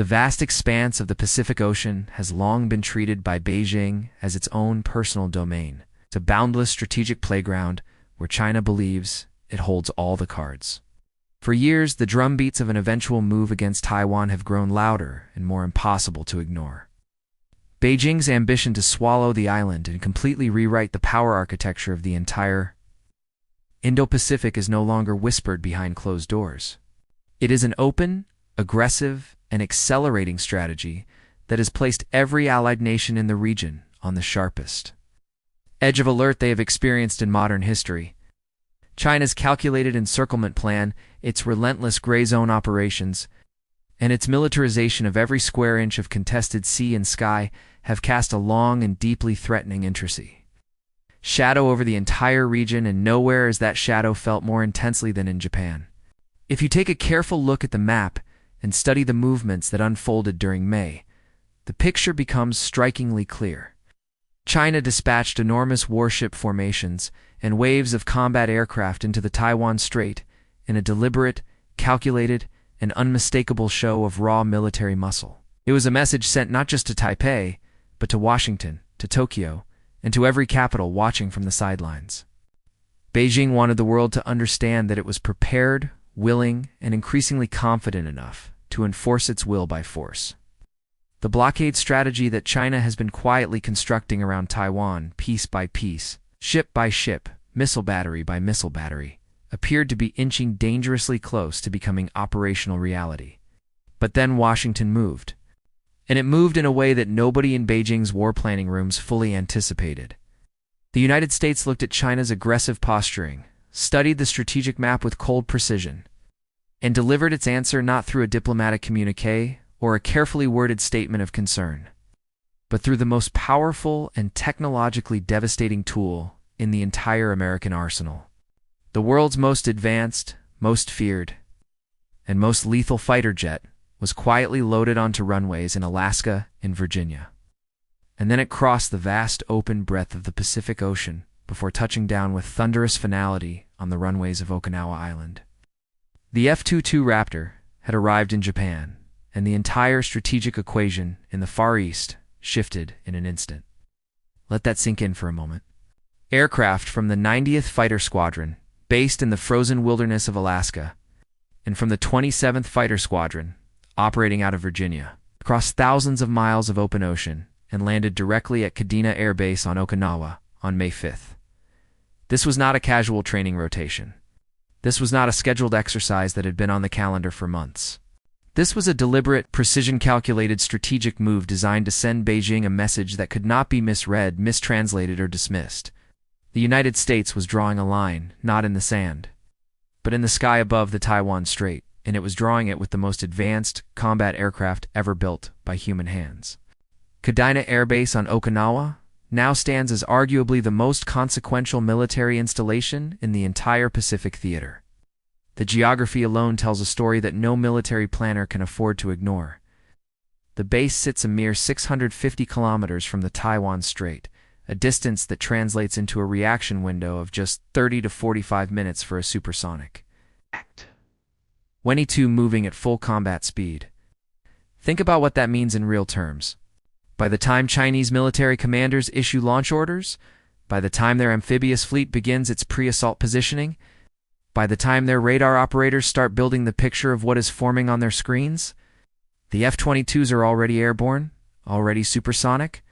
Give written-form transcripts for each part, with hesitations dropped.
The vast expanse of the Pacific Ocean has long been treated by Beijing as its own personal domain. It's a boundless strategic playground where China believes it holds all the cards. For years, the drumbeats of an eventual move against Taiwan have grown louder and more impossible to ignore. Beijing's ambition to swallow the island and completely rewrite the power architecture of the entire Indo-Pacific is no longer whispered behind closed doors. It is an open, aggressive, and accelerating strategy that has placed every allied nation in the region on the sharpest edge of alert they have experienced in modern history. China's calculated encirclement plan, its relentless gray zone operations, and its militarization of every square inch of contested sea and sky have cast a long and deeply threatening shadow over the entire region, and nowhere is that shadow felt more intensely than in Japan. If you take a careful look at the map and study the movements that unfolded during May, the picture becomes strikingly clear. China dispatched enormous warship formations and waves of combat aircraft into the Taiwan Strait in a deliberate, calculated, and unmistakable show of raw military muscle. It was a message sent not just to Taipei, but to Washington, to Tokyo, and to every capital watching from the sidelines. Beijing wanted the world to understand that it was prepared, willing, and increasingly confident enough to enforce its will by force. The blockade strategy that China has been quietly constructing around Taiwan, piece by piece, ship by ship, missile battery by missile battery, appeared to be inching dangerously close to becoming operational reality. But then Washington moved. And it moved in a way that nobody in Beijing's war planning rooms fully anticipated. The United States looked at China's aggressive posturing, studied the strategic map with cold precision, and delivered its answer not through a diplomatic communique or a carefully worded statement of concern, but through the most powerful and technologically devastating tool in the entire American arsenal. The world's most advanced, most feared, and most lethal fighter jet was quietly loaded onto runways in Alaska and Virginia. And then it crossed the vast open breadth of the Pacific Ocean before touching down with thunderous finality on the runways of Okinawa Island. The F-22 Raptor had arrived in Japan, and the entire strategic equation in the Far East shifted in an instant. Let that sink in for a moment. Aircraft from the 90th Fighter Squadron, based in the frozen wilderness of Alaska, and from the 27th Fighter Squadron, operating out of Virginia, crossed thousands of miles of open ocean and landed directly at Kadena Air Base on Okinawa on May 5th. This was not a casual training rotation. This was not a scheduled exercise that had been on the calendar for months. This was a deliberate, precision-calculated strategic move designed to send Beijing a message that could not be misread, mistranslated, or dismissed. The United States was drawing a line, not in the sand, but in the sky above the Taiwan Strait, and it was drawing it with the most advanced combat aircraft ever built by human hands. Kadena Air Base on Okinawa now stands as arguably the most consequential military installation in the entire Pacific theater. The geography alone tells a story that no military planner can afford to ignore. The base sits a mere 650 kilometers from the Taiwan Strait, a distance that translates into a reaction window of just 30 to 45 minutes for a supersonic act. 22 moving at full combat speed. Think about what that means in real terms. By the time Chinese military commanders issue launch orders, by the time their amphibious fleet begins its pre-assault positioning, by the time their radar operators start building the picture of what is forming on their screens, the F-22s are already airborne, already supersonic,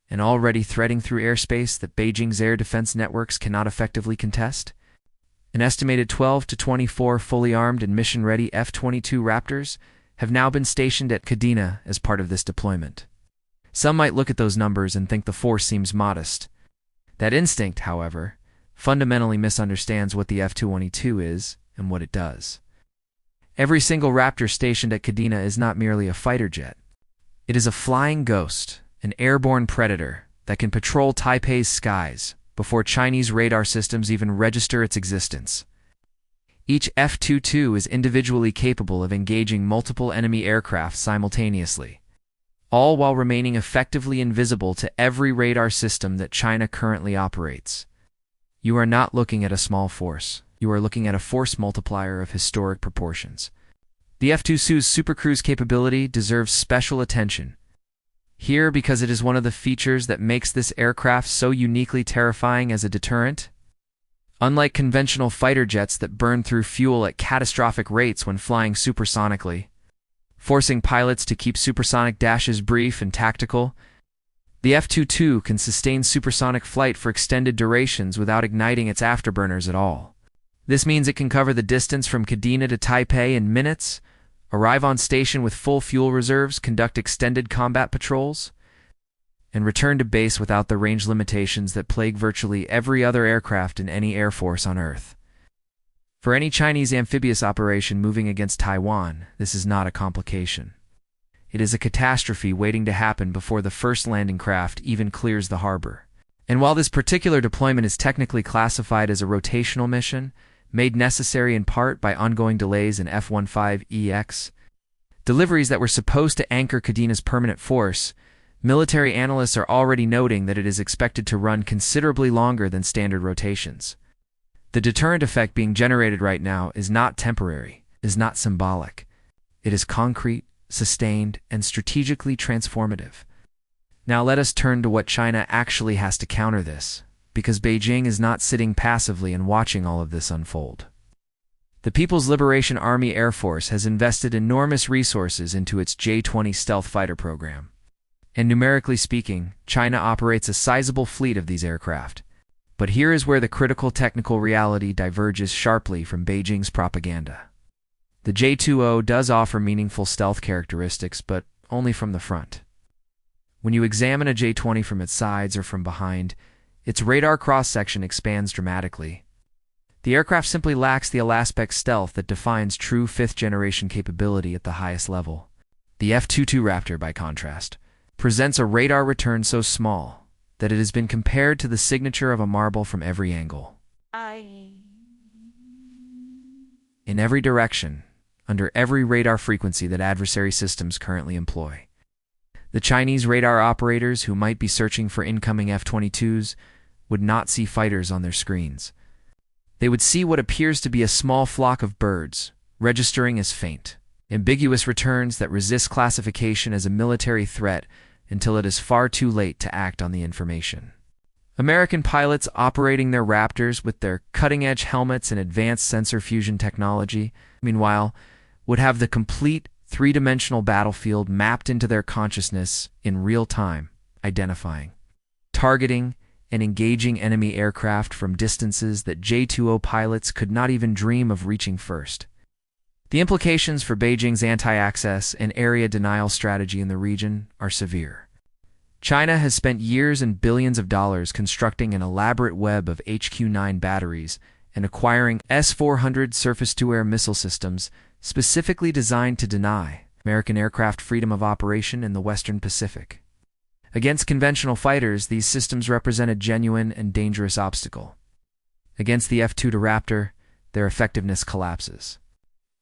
and already threading through airspace that Beijing's air defense networks cannot effectively contest. An estimated 12 to 24 fully armed and mission-ready F-22 Raptors have now been stationed at Kadena as part of this deployment. Some might look at those numbers and think the force seems modest. That instinct, however, fundamentally misunderstands what the F-22 is and what it does. Every single Raptor stationed at Kadena is not merely a fighter jet. It is a flying ghost, an airborne predator that can patrol Taipei's skies before Chinese radar systems even register its existence. Each F-22 is individually capable of engaging multiple enemy aircraft simultaneously, all while remaining effectively invisible to every radar system that China currently operates. You are not looking at a small force. You are looking at a force multiplier of historic proportions. The F-22's supercruise capability deserves special attention. Here, because it is one of the features that makes this aircraft so uniquely terrifying as a deterrent. Unlike conventional fighter jets that burn through fuel at catastrophic rates when flying supersonically, forcing pilots to keep supersonic dashes brief and tactical, the F-22 can sustain supersonic flight for extended durations without igniting its afterburners at all. This means it can cover the distance from Kadena to Taipei in minutes, arrive on station with full fuel reserves, conduct extended combat patrols, and return to base without the range limitations that plague virtually every other aircraft in any air force on Earth. For any Chinese amphibious operation moving against Taiwan, this is not a complication. It is a catastrophe waiting to happen before the first landing craft even clears the harbor. And while this particular deployment is technically classified as a rotational mission, made necessary in part by ongoing delays in F-15EX, deliveries that were supposed to anchor Kadena's permanent force, military analysts are already noting that it is expected to run considerably longer than standard rotations. The deterrent effect being generated right now is not temporary, is not symbolic. It is concrete, sustained, and strategically transformative. Now let us turn to what China actually has to counter this, because Beijing is not sitting passively and watching all of this unfold. The People's Liberation Army Air Force has invested enormous resources into its J-20 stealth fighter program. And numerically speaking, China operates a sizable fleet of these aircraft. But here is where the critical technical reality diverges sharply from Beijing's propaganda. The J-20 does offer meaningful stealth characteristics, but only from the front. When you examine a J-20 from its sides or from behind, its radar cross-section expands dramatically. The aircraft simply lacks the all-aspect stealth that defines true fifth-generation capability at the highest level. The F-22 Raptor, by contrast, presents a radar return so small that it has been compared to the signature of a marble from every angle. In every direction, under every radar frequency that adversary systems currently employ. The Chinese radar operators who might be searching for incoming F-22s would not see fighters on their screens. They would see what appears to be a small flock of birds, registering as faint, ambiguous returns that resist classification as a military threat until it is far too late to act on the information. American pilots operating their Raptors with their cutting-edge helmets and advanced sensor fusion technology, meanwhile, would have the complete three-dimensional battlefield mapped into their consciousness in real time, identifying, targeting, and engaging enemy aircraft from distances that J-20 pilots could not even dream of reaching first. The implications for Beijing's anti-access and area denial strategy in the region are severe. China has spent years and billions of dollars constructing an elaborate web of HQ-9 batteries and acquiring S-400 surface-to-air missile systems specifically designed to deny American aircraft freedom of operation in the Western Pacific. Against conventional fighters, these systems represent a genuine and dangerous obstacle. Against the F-22 Raptor, their effectiveness collapses.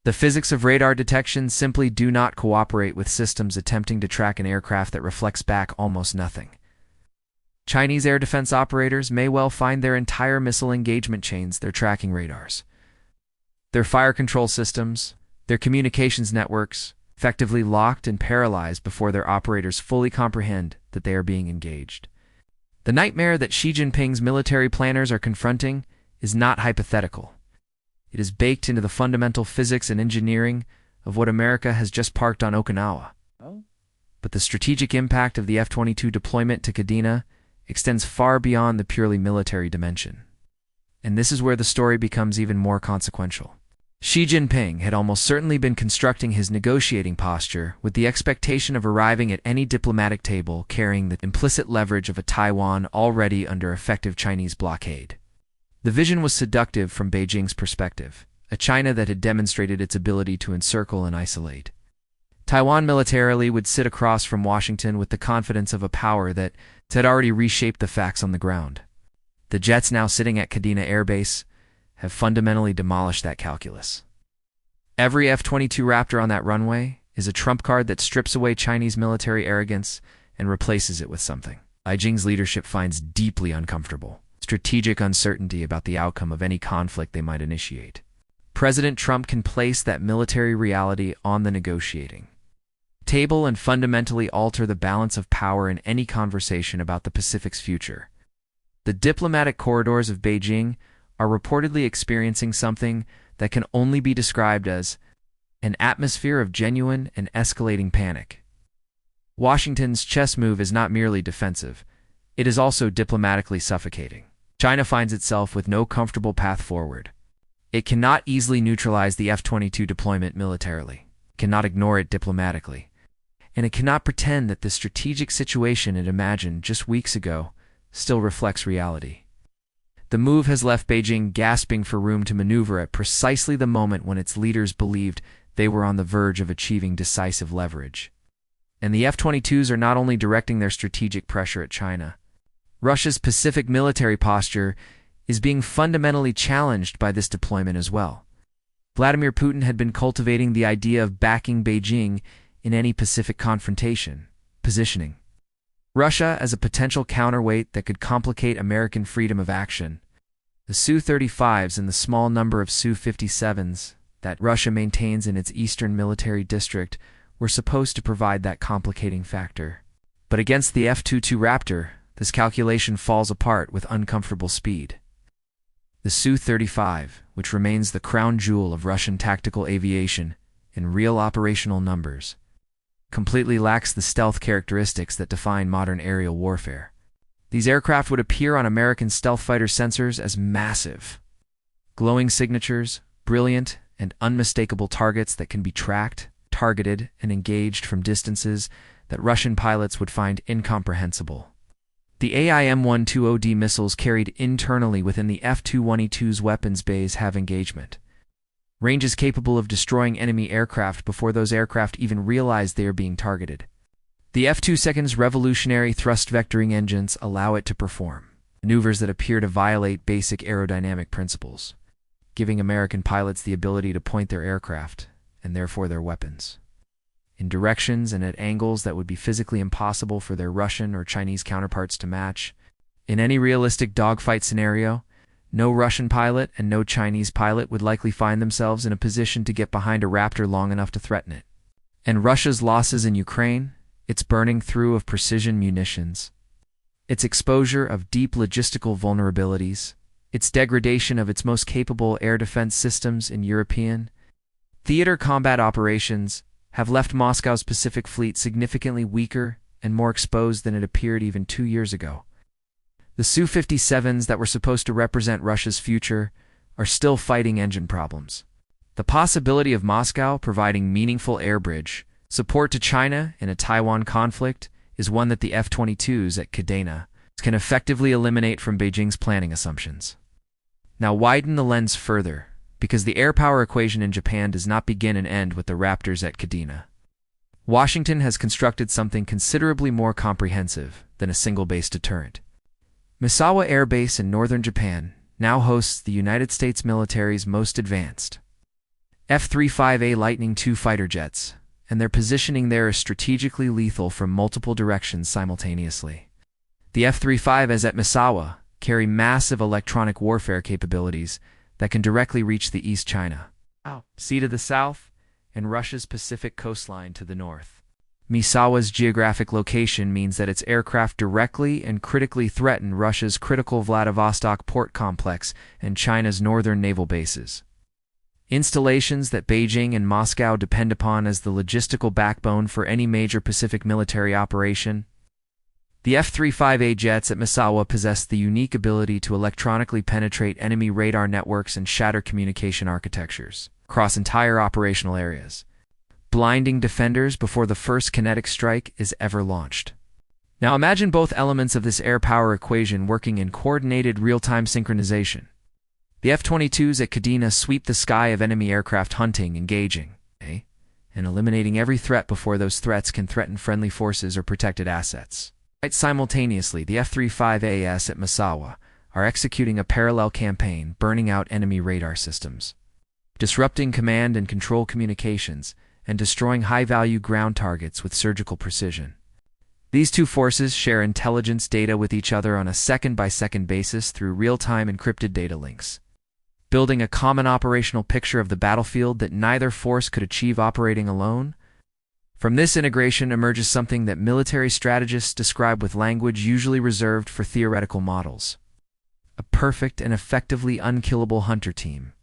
The physics of radar detection simply do not cooperate with systems attempting to track an aircraft that reflects back almost nothing. Chinese air defense operators may well find their entire missile engagement chains their tracking radars. Their fire control systems, their communications networks, effectively locked and paralyzed before their operators fully comprehend that they are being engaged. The nightmare that Xi Jinping's military planners are confronting is not hypothetical. It is baked into the fundamental physics and engineering of what America has just parked on Okinawa. But the strategic impact of the F-22 deployment to Kadena extends far beyond the purely military dimension. And this is where the story becomes even more consequential. Xi Jinping had almost certainly been constructing his negotiating posture with the expectation of arriving at any diplomatic table carrying the implicit leverage of a Taiwan already under effective Chinese blockade. The vision was seductive from Beijing's perspective, a China that had demonstrated its ability to encircle and isolate. Taiwan militarily would sit across from Washington with the confidence of a power that had already reshaped the facts on the ground. The jets now sitting at Kadena Air Base have fundamentally demolished that calculus. Every F-22 Raptor on that runway is a trump card that strips away Chinese military arrogance and replaces it with something Beijing's leadership finds deeply uncomfortable: strategic uncertainty about the outcome of any conflict they might initiate. President Trump can place that military reality on the negotiating table and fundamentally alter the balance of power in any conversation about the Pacific's future. The diplomatic corridors of Beijing are reportedly experiencing something that can only be described as an atmosphere of genuine and escalating panic. Washington's chess move is not merely defensive, it is also diplomatically suffocating. China finds itself with no comfortable path forward. It cannot easily neutralize the F-22 deployment militarily, cannot ignore it diplomatically, and it cannot pretend that the strategic situation it imagined just weeks ago still reflects reality. The move has left Beijing gasping for room to maneuver at precisely the moment when its leaders believed they were on the verge of achieving decisive leverage. And the F-22s are not only directing their strategic pressure at China. Russia's Pacific military posture is being fundamentally challenged by this deployment as well. Vladimir Putin had been cultivating the idea of backing Beijing in any Pacific confrontation, positioning Russia as a potential counterweight that could complicate American freedom of action. The Su-35s and the small number of Su-57s that Russia maintains in its eastern military district were supposed to provide that complicating factor. But against the F-22 Raptor, this calculation falls apart with uncomfortable speed. The Su-35, which remains the crown jewel of Russian tactical aviation in real operational numbers, completely lacks the stealth characteristics that define modern aerial warfare. These aircraft would appear on American stealth fighter sensors as massive, glowing signatures, brilliant and unmistakable targets that can be tracked, targeted, and engaged from distances that Russian pilots would find incomprehensible. The AIM-120D missiles carried internally within the F-212's weapons bays have engagement ranges capable of destroying enemy aircraft before those aircraft even realize they are being targeted. The F-22's revolutionary thrust vectoring engines allow it to perform maneuvers that appear to violate basic aerodynamic principles, giving American pilots the ability to point their aircraft, and therefore their weapons, in directions and at angles that would be physically impossible for their Russian or Chinese counterparts to match. In any realistic dogfight scenario, no Russian pilot and no Chinese pilot would likely find themselves in a position to get behind a Raptor long enough to threaten it. And Russia's losses in Ukraine, its burning through of precision munitions, its exposure of deep logistical vulnerabilities, its degradation of its most capable air defense systems in European theater combat operations have left Moscow's Pacific Fleet significantly weaker and more exposed than it appeared even 2 years ago. The Su-57s that were supposed to represent Russia's future are still fighting engine problems. The possibility of Moscow providing meaningful air bridge support to China in a Taiwan conflict is one that the F-22s at Kadena can effectively eliminate from Beijing's planning assumptions. Now widen the lens further, because the air power equation in Japan does not begin and end with the Raptors at Kadena. Washington has constructed something considerably more comprehensive than a single-base deterrent. Misawa Air Base in northern Japan now hosts the United States military's most advanced F-35A Lightning II fighter jets, and their positioning there is strategically lethal from multiple directions simultaneously. The F-35As at Misawa carry massive electronic warfare capabilities that can directly reach the East China Sea to the south and Russia's Pacific coastline to the north. Misawa's geographic location means that its aircraft directly and critically threaten Russia's critical Vladivostok port complex and China's northern naval bases. Installations that Beijing and Moscow depend upon as the logistical backbone for any major Pacific military operation. The F-35A jets at Misawa possess the unique ability to electronically penetrate enemy radar networks and shatter communication architectures across entire operational areas, blinding defenders before the first kinetic strike is ever launched. Now imagine both elements of this air power equation working in coordinated real-time synchronization. The F-22s at Kadena sweep the sky of enemy aircraft hunting, engaging, and eliminating every threat before those threats can threaten friendly forces or protected assets. Right simultaneously, the F-35AS at Misawa are executing a parallel campaign, burning out enemy radar systems, disrupting command and control communications, and destroying high-value ground targets with surgical precision. These two forces share intelligence data with each other on a second-by-second basis through real-time encrypted data links. building a common operational picture of the battlefield that neither force could achieve operating alone. From this integration emerges something that military strategists describe with language usually reserved for theoretical models: a perfect and effectively unkillable hunter team,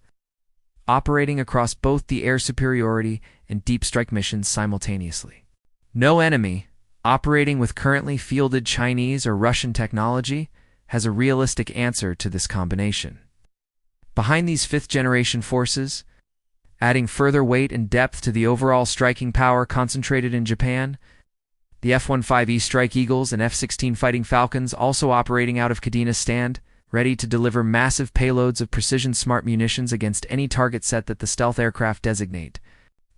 operating across both the air superiority and deep strike missions simultaneously. No enemy, operating with currently fielded Chinese or Russian technology, has a realistic answer to this combination. Behind these fifth-generation forces, adding further weight and depth to the overall striking power concentrated in Japan, the F-15E Strike Eagles and F-16 Fighting Falcons also operating out of Kadena stand, ready to deliver massive payloads of precision-smart munitions against any target set that the stealth aircraft designate.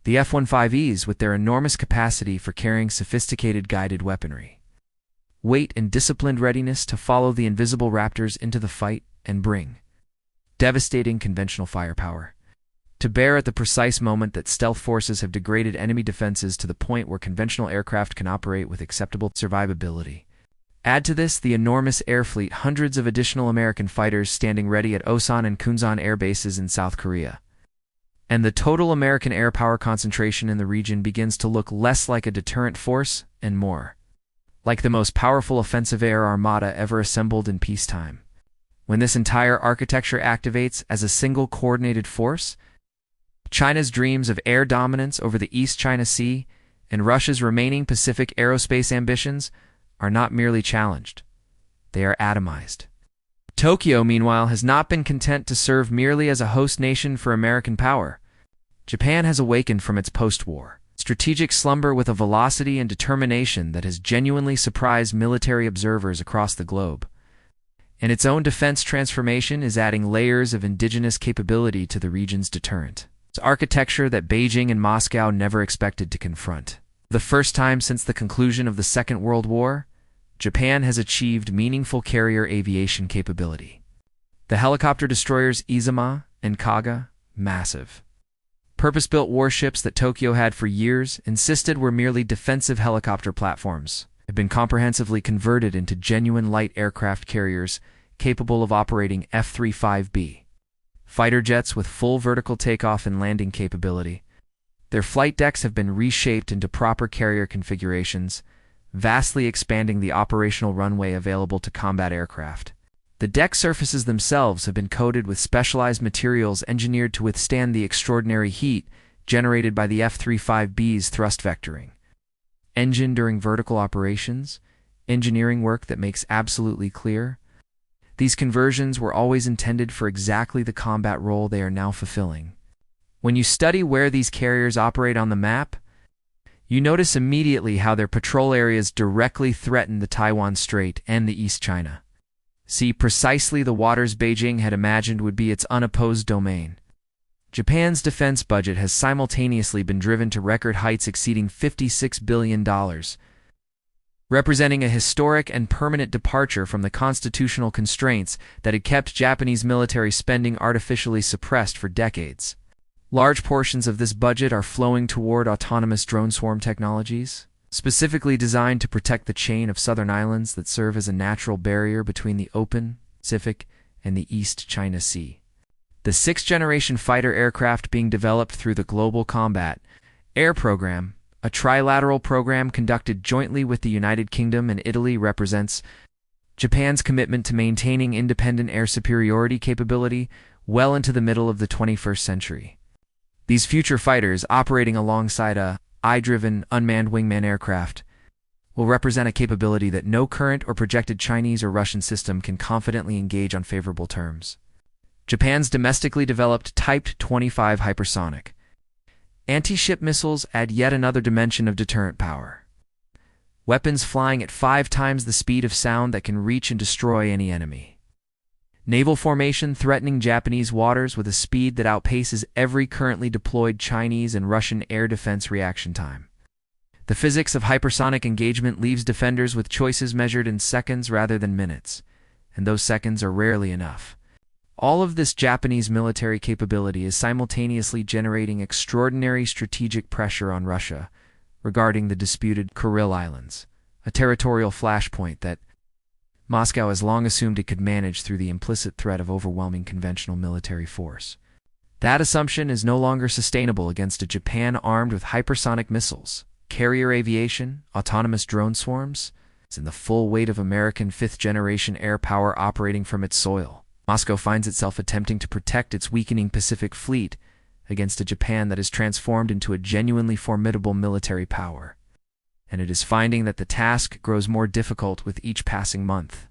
The F-15Es, with their enormous capacity for carrying sophisticated guided weaponry, weight and disciplined readiness to follow the invisible Raptors into the fight and bring devastating conventional firepower to bear at the precise moment that stealth forces have degraded enemy defenses to the point where conventional aircraft can operate with acceptable survivability. Add to this the enormous air fleet, hundreds of additional American fighters standing ready at Osan and Kunsan air bases in South Korea, and the total American air power concentration in the region begins to look less like a deterrent force and more like the most powerful offensive air armada ever assembled in peacetime. When this entire architecture activates as a single coordinated force, China's dreams of air dominance over the East China Sea and Russia's remaining Pacific aerospace ambitions are not merely challenged, they are atomized. Tokyo, meanwhile, has not been content to serve merely as a host nation for American power. Japan has awakened from its post-war strategic slumber with a velocity and determination that has genuinely surprised military observers across the globe. And its own defense transformation is adding layers of indigenous capability to the region's deterrent. It's architecture that Beijing and Moscow never expected to confront. For the first time since the conclusion of the Second World War, Japan has achieved meaningful carrier aviation capability. The helicopter destroyers Izuma and Kaga, massive, purpose-built warships that Tokyo had for years insisted were merely defensive helicopter platforms, have been comprehensively converted into genuine light aircraft carriers capable of operating F-35B fighter jets with full vertical takeoff and landing capability. Their flight decks have been reshaped into proper carrier configurations, vastly expanding the operational runway available to combat aircraft. The deck surfaces themselves have been coated with specialized materials engineered to withstand the extraordinary heat generated by the F-35B's thrust vectoring. Engine during vertical operations, engineering work that makes absolutely clear. These conversions were always intended for exactly the combat role they are now fulfilling. When you study where these carriers operate on the map, you notice immediately how their patrol areas directly threaten the Taiwan Strait and the East China Sea, precisely the waters Beijing had imagined would be its unopposed domain. Japan's defense budget has simultaneously been driven to record heights exceeding $56 billion, representing a historic and permanent departure from the constitutional constraints that had kept Japanese military spending artificially suppressed for decades. Large portions of this budget are flowing toward autonomous drone swarm technologies, specifically designed to protect the chain of southern islands that serve as a natural barrier between the open Pacific and the East China Sea. The sixth-generation fighter aircraft being developed through the Global Combat Air Program, a trilateral program conducted jointly with the United Kingdom and Italy, represents Japan's commitment to maintaining independent air superiority capability well into the middle of the 21st century. These future fighters, operating alongside a eye-driven, unmanned wingman aircraft, will represent a capability that no current or projected Chinese or Russian system can confidently engage on favorable terms. Japan's domestically developed Type 25 hypersonic anti-ship missiles add yet another dimension of deterrent power. Weapons flying at 5 times the speed of sound that can reach and destroy any enemy. Naval formation threatening Japanese waters with a speed that outpaces every currently deployed Chinese and Russian air defense reaction time. The physics of hypersonic engagement leaves defenders with choices measured in seconds rather than minutes, and those seconds are rarely enough. All of this Japanese military capability is simultaneously generating extraordinary strategic pressure on Russia regarding the disputed Kuril Islands, a territorial flashpoint that, Moscow has long assumed it could manage through the implicit threat of overwhelming conventional military force. That assumption is no longer sustainable against a Japan armed with hypersonic missiles, carrier aviation, autonomous drone swarms, and the full weight of American fifth-generation air power operating from its soil. Moscow finds itself attempting to protect its weakening Pacific fleet against a Japan that is transformed into a genuinely formidable military power. And it is finding that the task grows more difficult with each passing month.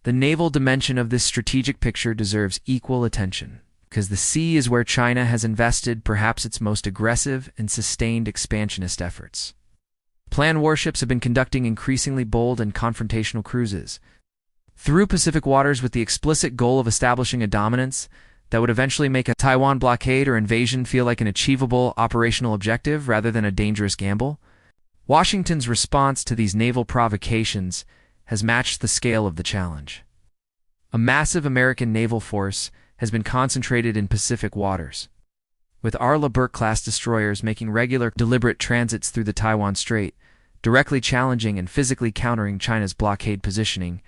The naval dimension of this strategic picture deserves equal attention, because the sea is where China has invested perhaps its most aggressive and sustained expansionist efforts. Planned warships have been conducting increasingly bold and confrontational cruises through Pacific waters with the explicit goal of establishing a dominance that would eventually make a Taiwan blockade or invasion feel like an achievable operational objective rather than a dangerous gamble. Washington's response to these naval provocations has matched the scale of the challenge. A massive American naval force has been concentrated in Pacific waters, with Arleigh Burke-class destroyers making regular, deliberate transits through the Taiwan Strait, directly challenging and physically countering China's blockade positioning.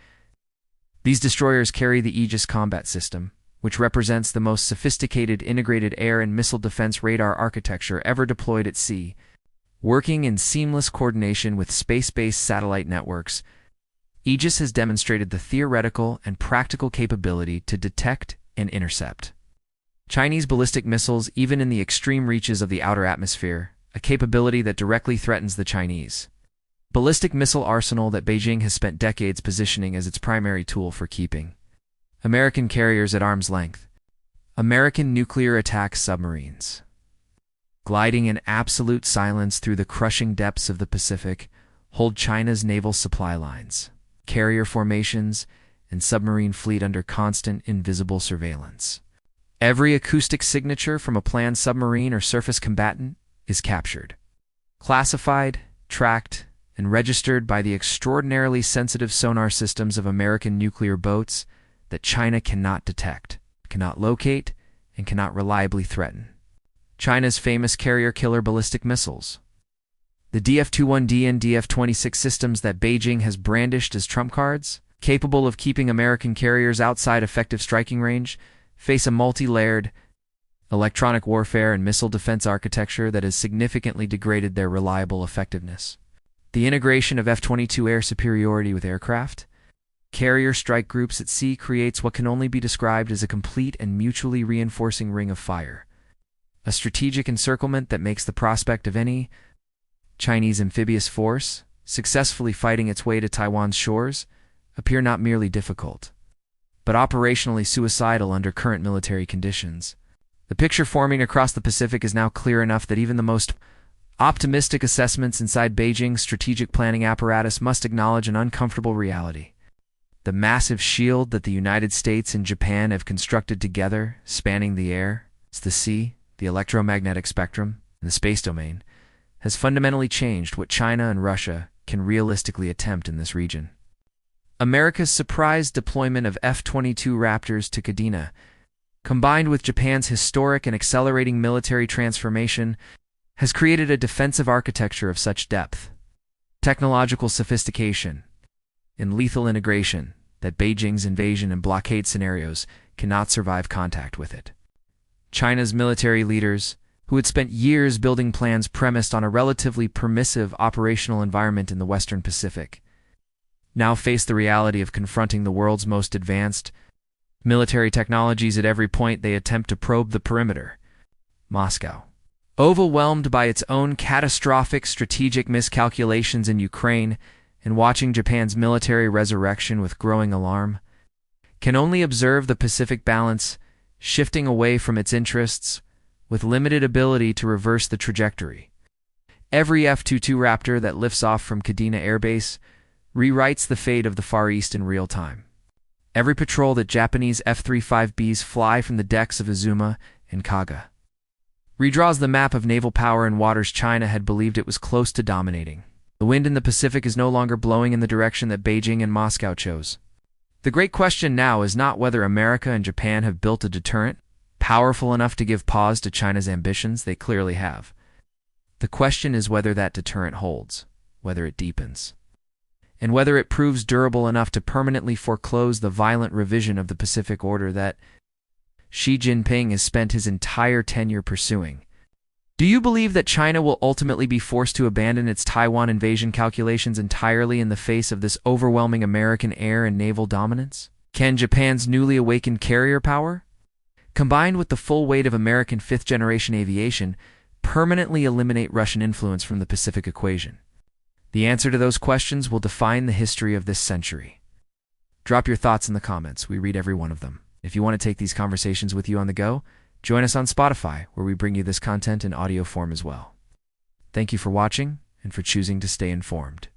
These destroyers carry the Aegis combat system, which represents the most sophisticated integrated air and missile defense radar architecture ever deployed at sea. Working in seamless coordination with space-based satellite networks, Aegis has demonstrated the theoretical and practical capability to detect and intercept Chinese ballistic missiles even in the extreme reaches of the outer atmosphere, a capability that directly threatens the Chinese ballistic missile arsenal that Beijing has spent decades positioning as its primary tool for keeping American carriers at arm's length. American nuclear attack submarines, gliding in absolute silence through the crushing depths of the Pacific, hold China's naval supply lines, carrier formations, and submarine fleet under constant, invisible surveillance. Every acoustic signature from a planned submarine or surface combatant is captured, classified, tracked, and registered by the extraordinarily sensitive sonar systems of American nuclear boats that China cannot detect, cannot locate, and cannot reliably threaten. China's famous carrier-killer ballistic missiles, the DF-21D and DF-26 systems that Beijing has brandished as trump cards, capable of keeping American carriers outside effective striking range, face a multi-layered electronic warfare and missile defense architecture that has significantly degraded their reliable effectiveness. The integration of F-22 air superiority with aircraft, carrier strike groups at sea creates what can only be described as a complete and mutually reinforcing ring of fire, a strategic encirclement that makes the prospect of any Chinese amphibious force successfully fighting its way to Taiwan's shores appear not merely difficult, but operationally suicidal under current military conditions. The picture forming across the Pacific is now clear enough that even the most optimistic assessments inside Beijing's strategic planning apparatus must acknowledge an uncomfortable reality. The massive shield that the United States and Japan have constructed together, spanning the air, the sea, the electromagnetic spectrum, and the space domain, has fundamentally changed what China and Russia can realistically attempt in this region. America's surprise deployment of F-22 Raptors to Kadena, combined with Japan's historic and accelerating military transformation, has created a defensive architecture of such depth, technological sophistication, and lethal integration that Beijing's invasion and blockade scenarios cannot survive contact with it. China's military leaders, who had spent years building plans premised on a relatively permissive operational environment in the Western Pacific, now face the reality of confronting the world's most advanced military technologies at every point they attempt to probe the perimeter. Moscow, overwhelmed by its own catastrophic strategic miscalculations in Ukraine and watching Japan's military resurrection with growing alarm, can only observe the Pacific balance shifting away from its interests with limited ability to reverse the trajectory. Every F-22 Raptor that lifts off from Kadena Air Base rewrites the fate of the Far East in real time. Every patrol that Japanese F-35Bs fly from the decks of Izuma and Kaga redraws the map of naval power in waters China had believed it was close to dominating. The wind in the Pacific is no longer blowing in the direction that Beijing and Moscow chose. The great question now is not whether America and Japan have built a deterrent powerful enough to give pause to China's ambitions. They clearly have. The question is whether that deterrent holds, whether it deepens. and whether it proves durable enough to permanently foreclose the violent revision of the Pacific Order that Xi Jinping has spent his entire tenure pursuing. Do you believe that China will ultimately be forced to abandon its Taiwan invasion calculations entirely in the face of this overwhelming American air and naval dominance? Can Japan's newly awakened carrier power, combined with the full weight of American fifth-generation aviation, permanently eliminate Russian influence from the Pacific equation? The answer to those questions will define the history of this century. Drop your thoughts in the comments. We read every one of them. If you want to take these conversations with you on the go, join us on Spotify, where we bring you this content in audio form as well. Thank you for watching and for choosing to stay informed.